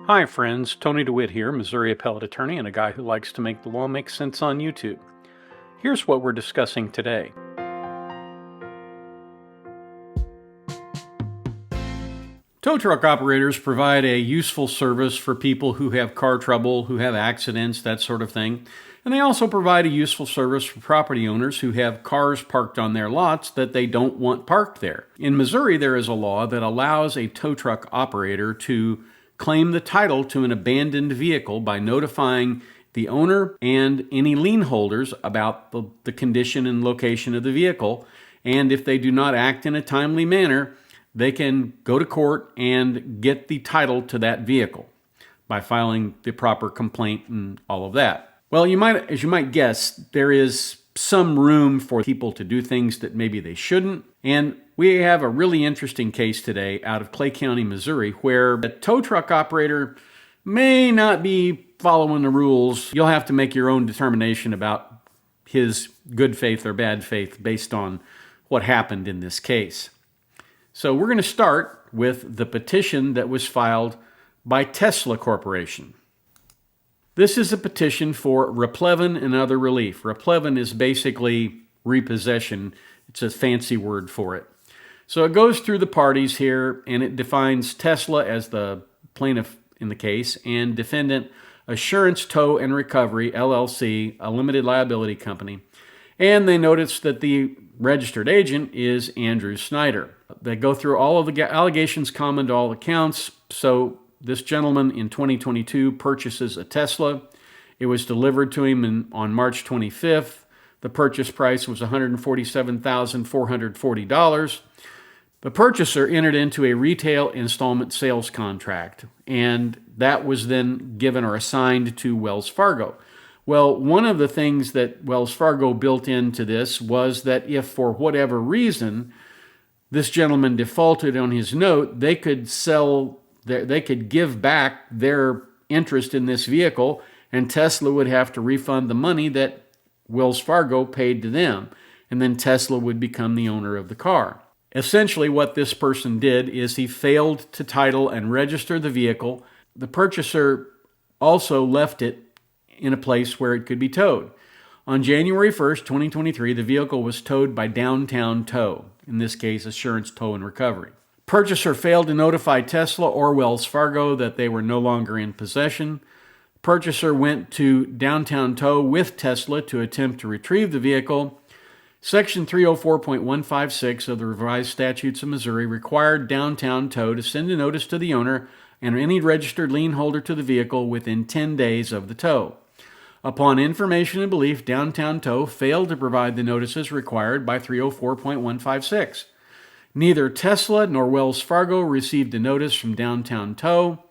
Hi friends, Tony DeWitt here, Missouri appellate attorney and a guy who likes to make the law make sense on YouTube. Here's what we're discussing today. Tow truck operators provide a useful service for people who have car trouble, who have accidents, that sort of thing. And they also provide a useful service for property owners who have cars parked on their lots that they don't want parked there. In Missouri, there is a law that allows a tow truck operator to claim the title to an abandoned vehicle by notifying the owner and any lien holders about the condition and location of the vehicle. And if they do not act in a timely manner, they can go to court and get the title to that vehicle by filing the proper complaint and all of that. Well, as you might guess, there is some room for people to do things that maybe they shouldn't. And we have a really interesting case today out of Clay County, Missouri, where a tow truck operator may not be following the rules. You'll have to make your own determination about his good faith or bad faith based on what happened in this case. So we're going to start with the petition that was filed by Tesla Corporation. This is a petition for replevin and other relief. Replevin is basically repossession. It's a fancy word for it. So it goes through the parties here, and it defines Tesla as the plaintiff in the case and defendant Assurance Tow and Recovery, LLC, a limited liability company. And they notice that the registered agent is Andrew Snyder. They go through all of the allegations common to all accounts. So this gentleman in 2022 purchases a Tesla. It was delivered to him on March 25th. The purchase price was $147,440. The purchaser entered into a retail installment sales contract, and that was then given or assigned to Wells Fargo. Well, one of the things that Wells Fargo built into this was that if for whatever reason this gentleman defaulted on his note, they could give back their interest in this vehicle, and Tesla would have to refund the money that Wells Fargo paid to them, and then Tesla would become the owner of the car. Essentially, what this person did is he failed to title and register the vehicle. The purchaser also left it in a place where it could be towed. On January 1st, 2023, the vehicle was towed by Downtown Tow, in this case, Assurance Tow and Recovery. Purchaser failed to notify Tesla or Wells Fargo that they were no longer in possession. Purchaser went to Downtown Tow with Tesla to attempt to retrieve the vehicle. Section 304.156 of the Revised Statutes of Missouri required Downtown Tow to send a notice to the owner and any registered lien holder to the vehicle within 10 days of the tow. Upon information and belief, Downtown Tow failed to provide the notices required by 304.156. Neither Tesla nor Wells Fargo received a notice from Downtown Tow.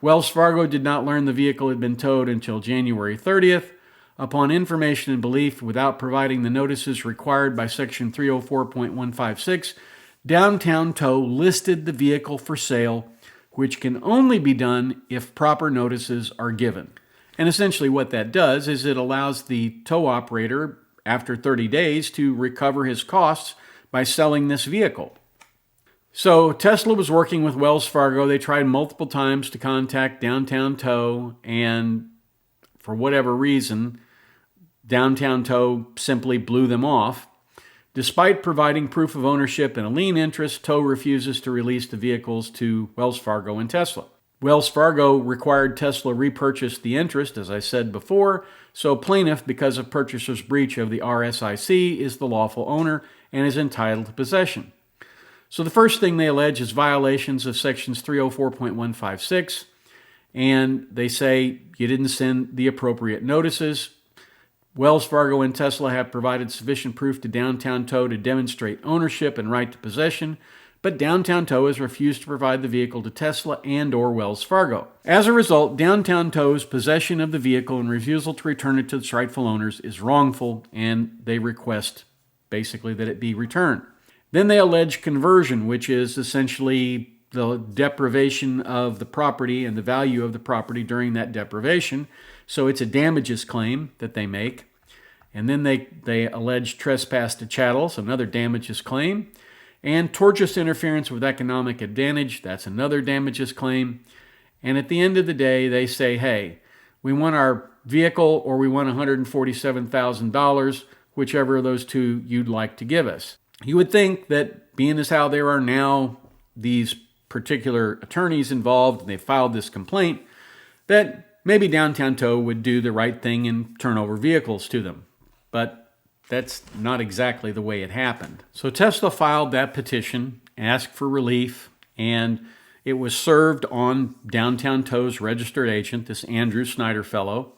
Wells Fargo did not learn the vehicle had been towed until January 30th. Upon information and belief, without providing the notices required by Section 304.156, Downtown Tow listed the vehicle for sale, which can only be done if proper notices are given. And essentially what that does is it allows the tow operator, after 30 days, to recover his costs by selling this vehicle. So Tesla was working with Wells Fargo. They tried multiple times to contact Downtown Tow, and for whatever reason, Downtown Tow simply blew them off. Despite providing proof of ownership and a lien interest, Tow refuses to release the vehicles to Wells Fargo and Tesla. Wells Fargo required Tesla repurchase the interest, as I said before, so plaintiff, because of purchaser's breach of the RSIC, is the lawful owner and is entitled to possession. So the first thing they allege is violations of Sections 304.156, and they say you didn't send the appropriate notices. Wells Fargo and Tesla have provided sufficient proof to Downtown Tow to demonstrate ownership and right to possession, but Downtown Tow has refused to provide the vehicle to Tesla and or Wells Fargo. As a result, Downtown Tow's possession of the vehicle and refusal to return it to its rightful owners is wrongful, and they request basically that it be returned. Then they allege conversion, which is essentially the deprivation of the property and the value of the property during that deprivation. So it's a damages claim that they make. And then they allege trespass to chattels, another damages claim. And tortious interference with economic advantage, that's another damages claim. And at the end of the day, they say, hey, we want our vehicle or we want $147,000, whichever of those two you'd like to give us. You would think that being as how there are now these particular attorneys involved and they filed this complaint, that maybe Downtown Tow would do the right thing and turn over vehicles to them. But that's not exactly the way it happened. So Tesla filed that petition, asked for relief, and it was served on Downtown Tow's registered agent, this Andrew Snyder fellow,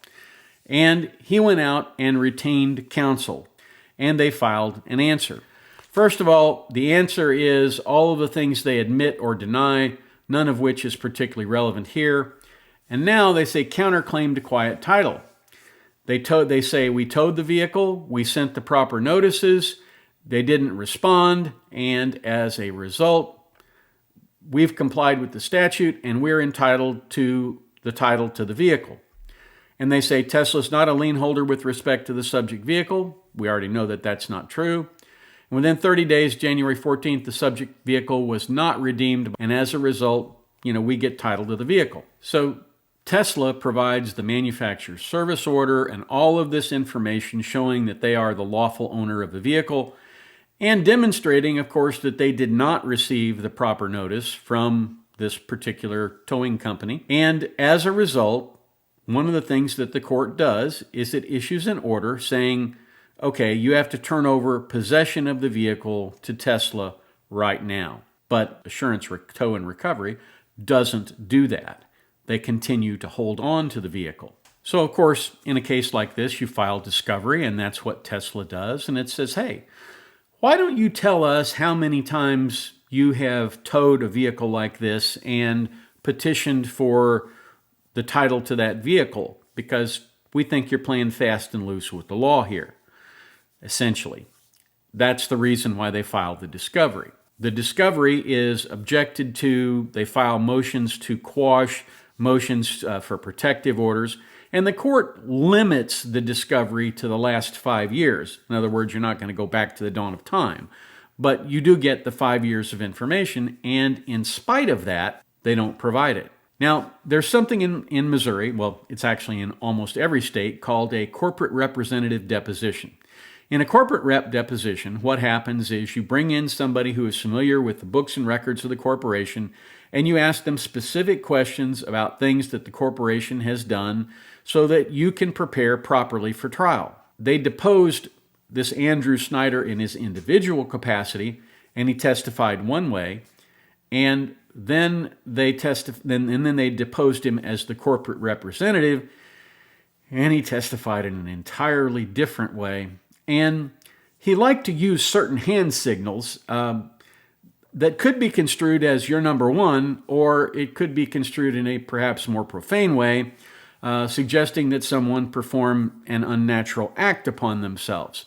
and he went out and retained counsel, and they filed an answer. First of all, the answer is all of the things they admit or deny, none of which is particularly relevant here. And now they say counterclaim to quiet title. They say we towed the vehicle, we sent the proper notices, they didn't respond, and as a result, we've complied with the statute and we're entitled to the title to the vehicle. And they say Tesla's not a lien holder with respect to the subject vehicle. We already know that that's not true. And within 30 days, January 14th, the subject vehicle was not redeemed, and as a result, we get title to the vehicle. So Tesla provides the manufacturer's service order and all of this information showing that they are the lawful owner of the vehicle and demonstrating, of course, that they did not receive the proper notice from this particular towing company. And as a result, one of the things that the court does is it issues an order saying, okay, you have to turn over possession of the vehicle to Tesla right now. But Assurance Tow and Recovery doesn't do that. They continue to hold on to the vehicle. So, of course, in a case like this, you file discovery, and that's what Tesla does. And it says, hey, why don't you tell us how many times you have towed a vehicle like this and petitioned for the title to that vehicle? Because we think you're playing fast and loose with the law here, essentially. That's the reason why they filed the discovery. The discovery is objected to. They file motions to quash, motions for protective orders, and the court limits the discovery to the last 5 years. In other words, you're not going to go back to the dawn of time, but you do get the 5 years of information, and in spite of that, they don't provide it. Now, there's something in Missouri, well, it's actually in almost every state, called a corporate representative deposition. In a corporate rep deposition, what happens is you bring in somebody who is familiar with the books and records of the corporation, and you ask them specific questions about things that the corporation has done so that you can prepare properly for trial. They deposed this Andrew Snyder in his individual capacity, and he testified one way, and then they deposed him as the corporate representative, and he testified in an entirely different way. And he liked to use certain hand signals that could be construed as you're number one, or it could be construed in a perhaps more profane way, suggesting that someone perform an unnatural act upon themselves.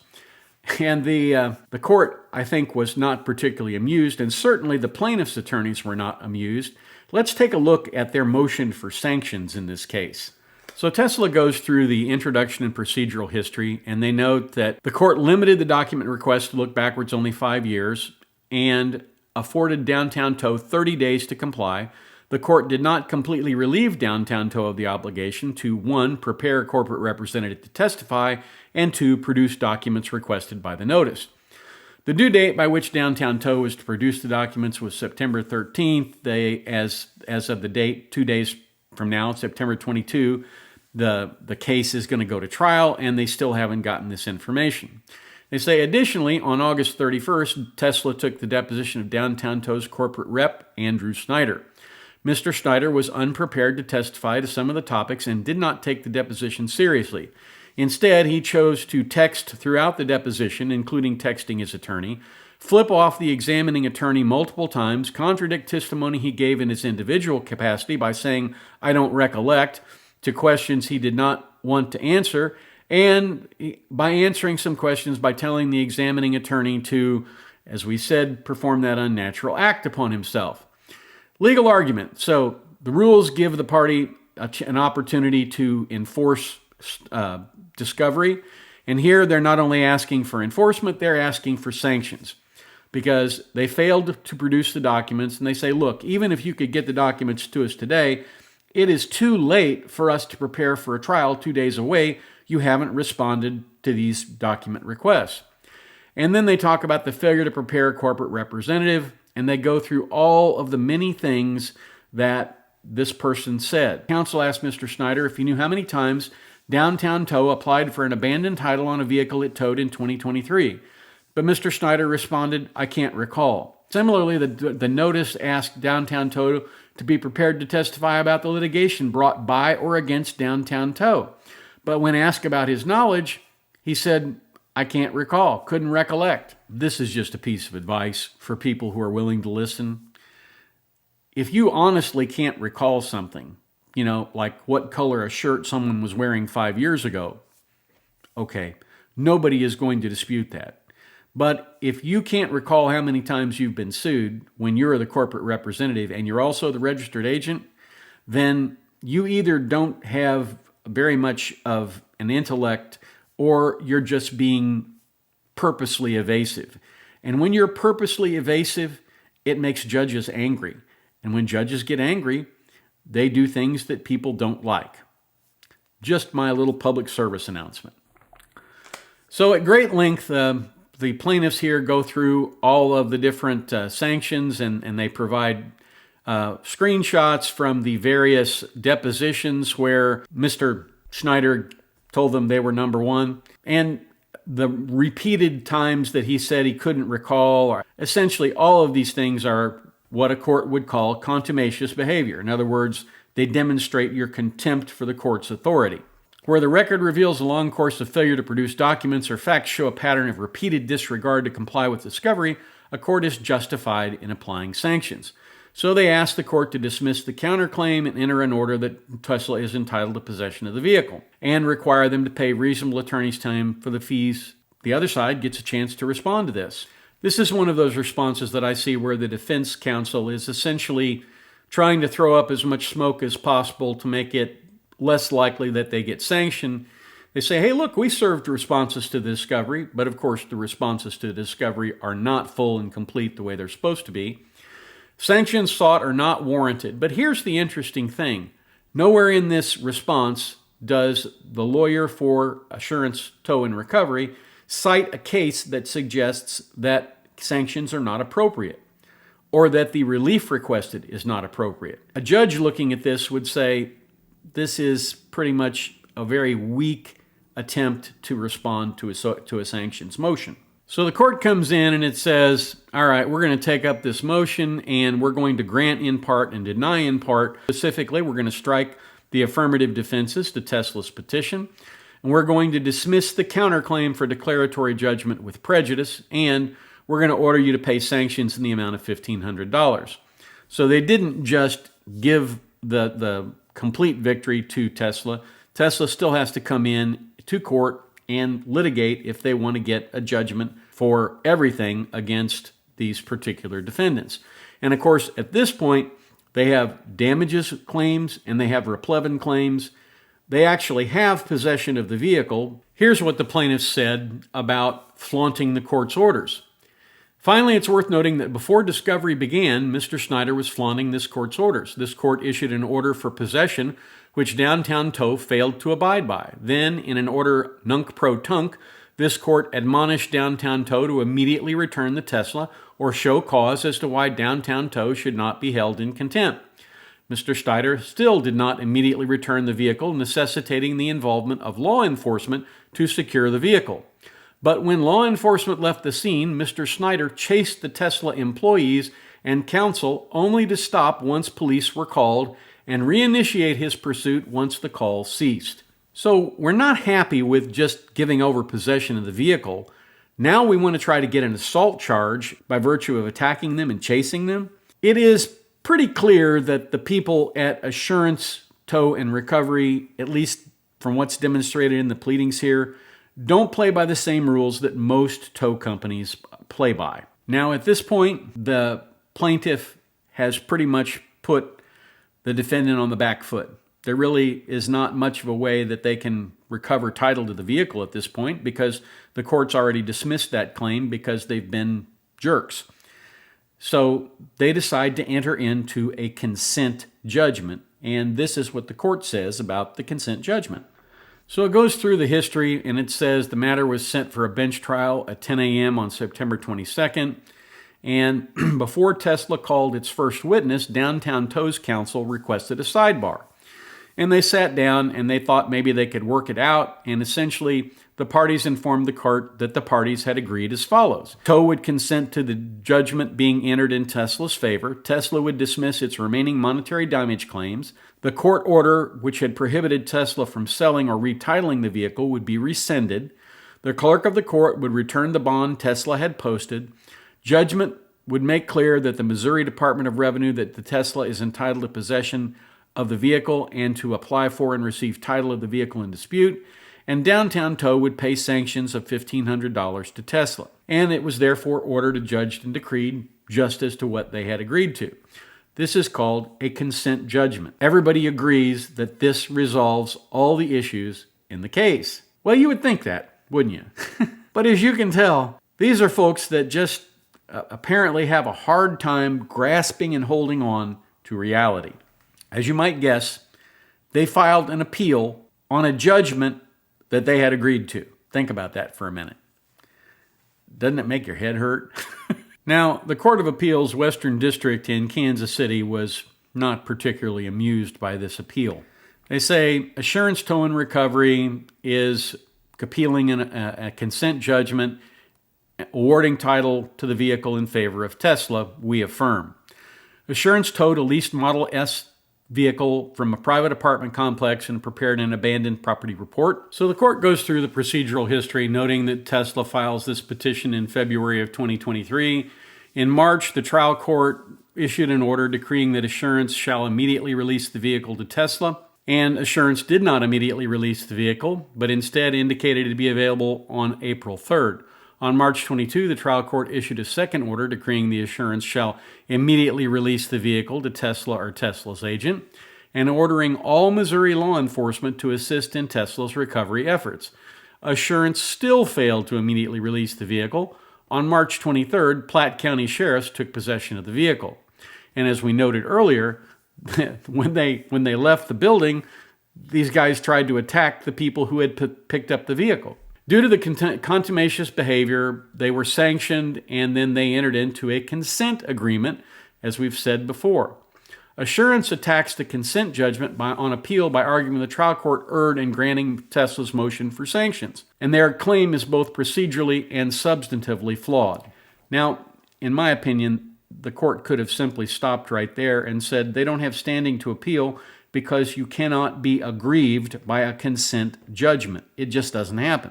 And the court, I think, was not particularly amused, and certainly the plaintiff's attorneys were not amused. Let's take a look at their motion for sanctions in this case. So Tesla goes through the introduction and procedural history, and they note that the court limited the document request to look backwards only 5 years and afforded Downtown Tow 30 days to comply. The court did not completely relieve Downtown Tow of the obligation to 1, prepare a corporate representative to testify, and 2, produce documents requested by the notice. The due date by which Downtown Tow was to produce the documents was September 13th. They, as of the date, 2 days from now, September 22, the case is going to go to trial, and they still haven't gotten this information. They say, additionally, on August 31st, Tesla took the deposition of Downtown Tow's corporate rep, Andrew Snyder. Mr. Snyder was unprepared to testify to some of the topics and did not take the deposition seriously. Instead, he chose to text throughout the deposition, including texting his attorney, flip off the examining attorney multiple times, contradict testimony he gave in his individual capacity by saying, "I don't recollect," to questions he did not want to answer, and by answering some questions by telling the examining attorney to, as we said, perform that unnatural act upon himself. Legal argument. So the rules give the party an opportunity to enforce discovery, and here they're not only asking for enforcement, they're asking for sanctions because they failed to produce the documents, and they say, look, even if you could get the documents to us today, It is too late for us to prepare for a trial 2 days away. You haven't responded to these document requests. And then they talk about the failure to prepare a corporate representative, and they go through all of the many things that this person said. Counsel asked Mr. Snyder if he knew how many times Downtown Tow applied for an abandoned title on a vehicle it towed in 2023. But Mr. Snyder responded, "I can't recall." Similarly, the notice asked Downtown Tow to be prepared to testify about the litigation brought by or against Downtown Tow. But when asked about his knowledge, he said, "I can't recall, couldn't recollect." This is just a piece of advice for people who are willing to listen. If you honestly can't recall something, like what color a shirt someone was wearing 5 years ago, okay, nobody is going to dispute that. But if you can't recall how many times you've been sued when you're the corporate representative and you're also the registered agent, then you either don't have very much of an intellect or you're just being purposely evasive. And when you're purposely evasive, it makes judges angry. And when judges get angry, they do things that people don't like. Just my little public service announcement. So at great length, the plaintiffs here go through all of the different sanctions, and they provide screenshots from the various depositions where Mr. Schneider told them they were number one, and the repeated times that he said he couldn't recall. Essentially, all of these things are what a court would call contumacious behavior. In other words, they demonstrate your contempt for the court's authority. Where the record reveals a long course of failure to produce documents or facts show a pattern of repeated disregard to comply with discovery, a court is justified in applying sanctions. So they ask the court to dismiss the counterclaim and enter an order that Tesla is entitled to possession of the vehicle and require them to pay reasonable attorney's time for the fees. The other side gets a chance to respond to this. This is one of those responses that I see where the defense counsel is essentially trying to throw up as much smoke as possible to make it less likely that they get sanctioned. They say, hey, look, we served responses to the discovery, but of course the responses to the discovery are not full and complete the way they're supposed to be. Sanctions sought are not warranted. But here's the interesting thing. Nowhere in this response does the lawyer for Assurance Tow and Recovery cite a case that suggests that sanctions are not appropriate or that the relief requested is not appropriate. A judge looking at this would say, this is pretty much a very weak attempt to respond to a sanctions motion. So the court comes in and it says, all right, we're going to take up this motion and we're going to grant in part and deny in part. Specifically, we're going to strike the affirmative defenses to Tesla's petition, and we're going to dismiss the counterclaim for declaratory judgment with prejudice, and we're going to order you to pay sanctions in the amount of $1,500. So they didn't just give the complete victory to Tesla. Tesla still has to come in to court and litigate if they want to get a judgment for everything against these particular defendants. And of course, at this point, they have damages claims and they have replevin claims. They actually have possession of the vehicle. Here's what the plaintiffs said about flaunting the court's orders. Finally, it's worth noting that before discovery began, Mr. Snyder was flaunting this court's orders. This court issued an order for possession, which Downtown Tow failed to abide by. Then, in an order nunc pro tunc, this court admonished Downtown Tow to immediately return the Tesla or show cause as to why Downtown Tow should not be held in contempt. Mr. Snyder still did not immediately return the vehicle, necessitating the involvement of law enforcement to secure the vehicle. But when law enforcement left the scene, Mr. Snyder chased the Tesla employees and counsel only to stop once police were called and reinitiate his pursuit once the call ceased. So we're not happy with just giving over possession of the vehicle. Now we want to try to get an assault charge by virtue of attacking them and chasing them. It is pretty clear that the people at Assurance Tow and Recovery, at least from what's demonstrated in the pleadings here, don't play by the same rules that most tow companies play by. Now, at this point, the plaintiff has pretty much put the defendant on the back foot. There really is not much of a way that they can recover title to the vehicle at this point because the court's already dismissed that claim because they've been jerks. So they decide to enter into a consent judgment And this is what the court says about the consent judgment. So it goes through the history, and it says the matter was sent for a bench trial at 10 a.m. on September 22nd. And before Tesla called its first witness, Downtown Tow's counsel requested a sidebar. And they sat down and they thought maybe they could work it out. And essentially, the parties informed the court that the parties had agreed as follows. Tow would consent to the judgment being entered in Tesla's favor. Tesla would dismiss its remaining monetary damage claims. The court order, which had prohibited Tesla from selling or retitling the vehicle, would be rescinded. The clerk of the court would return the bond Tesla had posted. Judgment would make clear that the Missouri Department of Revenue that the Tesla is entitled to possession of the vehicle and to apply for and receive title of the vehicle in dispute, and Downtown Tow would pay sanctions of $1,500 to Tesla. And it was therefore ordered, adjudged, and decreed just as to what they had agreed to. This is called a consent judgment. Everybody agrees that this resolves all the issues in the case. Well, you would think that, wouldn't you? But as you can tell, these are folks that just apparently have a hard time grasping and holding on to reality. As you might guess, they filed an appeal on a judgment that they had agreed to. Think about that for a minute. Doesn't it make your head hurt? Now, the Court of Appeals Western District in Kansas City was not particularly amused by this appeal. They say Assurance Tow and Recovery is appealing a consent judgment awarding title to the vehicle in favor of Tesla. We affirm. Assurance towed a leased Model S vehicle from a private apartment complex and prepared an abandoned property report. So the court goes through the procedural history, noting that Tesla files this petition in February of 2023. In March, the trial court issued an order decreeing that Assurance shall immediately release the vehicle to Tesla. And Assurance did not immediately release the vehicle, but instead indicated it to be available on April 3rd. On March 22, the trial court issued a second order decreeing the Assurance shall immediately release the vehicle to Tesla or Tesla's agent, and ordering all Missouri law enforcement to assist in Tesla's recovery efforts. Assurance still failed to immediately release the vehicle. On March 23rd, Platte County sheriffs took possession of the vehicle. And as we noted earlier, when they left the building, these guys tried to attack the people who had picked up the vehicle. Due to the contumacious behavior, they were sanctioned, and then they entered into a consent agreement, as we've said before. Assurance attacks the consent judgment on appeal by arguing the trial court erred in granting Tesla's motion for sanctions, and their claim is both procedurally and substantively flawed. Now, in my opinion, the court could have simply stopped right there and said they don't have standing to appeal because you cannot be aggrieved by a consent judgment. It just doesn't happen.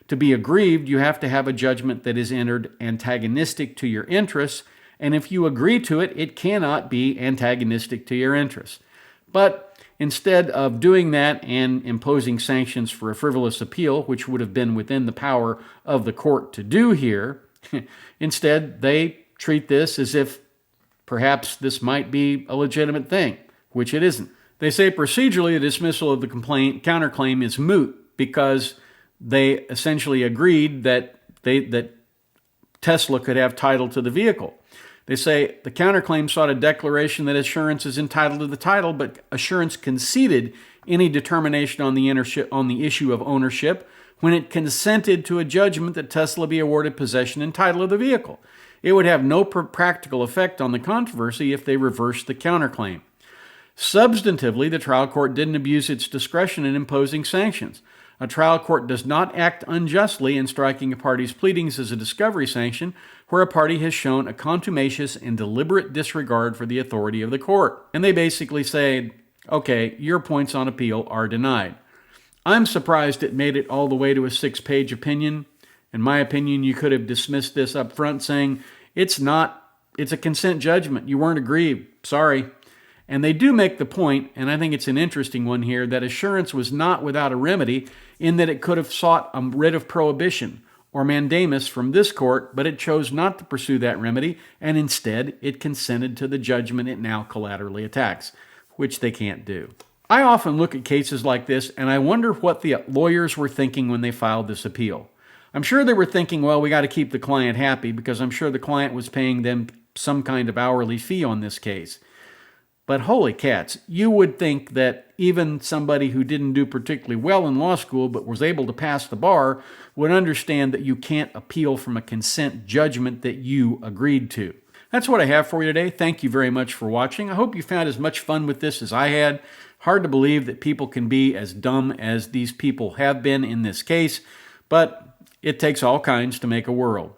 To be aggrieved, you have to have a judgment that is entered antagonistic to your interests, and if you agree to it, it cannot be antagonistic to your interests. But instead of doing that and imposing sanctions for a frivolous appeal, which would have been within the power of the court to do here, instead they treat this as if perhaps this might be a legitimate thing, which it isn't. They say procedurally the dismissal of the counterclaim is moot because they essentially agreed that Tesla could have title to the vehicle. They say the counterclaim sought a declaration that Assurance is entitled to the title, but Assurance conceded any determination on the issue of ownership when it consented to a judgment that Tesla be awarded possession and title of the vehicle. It would have no practical effect on the controversy if they reversed the counterclaim. Substantively, the trial court didn't abuse its discretion in imposing sanctions. A trial court does not act unjustly in striking a party's pleadings as a discovery sanction where a party has shown a contumacious and deliberate disregard for the authority of the court. And they basically say, okay, your points on appeal are denied. I'm surprised it made it all the way to a 6-page opinion. In my opinion, you could have dismissed this up front saying, it's a consent judgment. You weren't aggrieved. Sorry. And they do make the point, and I think it's an interesting one here, that Assurance was not without a remedy in that it could have sought a writ of prohibition or mandamus from this court, but it chose not to pursue that remedy, and instead it consented to the judgment it now collaterally attacks, which they can't do. I often look at cases like this, and I wonder what the lawyers were thinking when they filed this appeal. I'm sure they were thinking, well, we got to keep the client happy, because I'm sure the client was paying them some kind of hourly fee on this case. But holy cats, you would think that even somebody who didn't do particularly well in law school but was able to pass the bar would understand that you can't appeal from a consent judgment that you agreed to. That's what I have for you today. Thank you very much for watching. I hope you found as much fun with this as I had. Hard to believe that people can be as dumb as these people have been in this case, but it takes all kinds to make a world.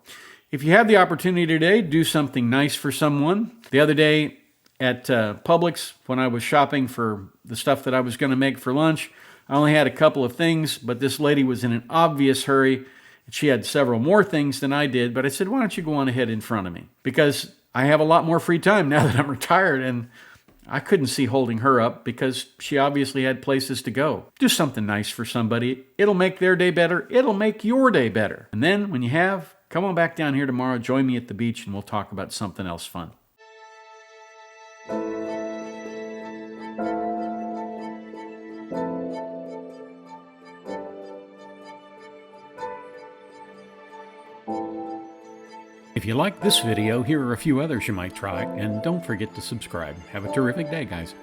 If you have the opportunity today, do something nice for someone. The other day, at Publix, when I was shopping for the stuff that I was going to make for lunch, I only had a couple of things, but this lady was in an obvious hurry. She had several more things than I did, but I said, why don't you go on ahead in front of me? Because I have a lot more free time now that I'm retired, and I couldn't see holding her up because she obviously had places to go. Do something nice for somebody. It'll make their day better. It'll make your day better. And then when you have, come on back down here tomorrow, join me at the beach, and we'll talk about something else fun. If you like this video, here are a few others you might try, and don't forget to subscribe. Have a terrific day, guys.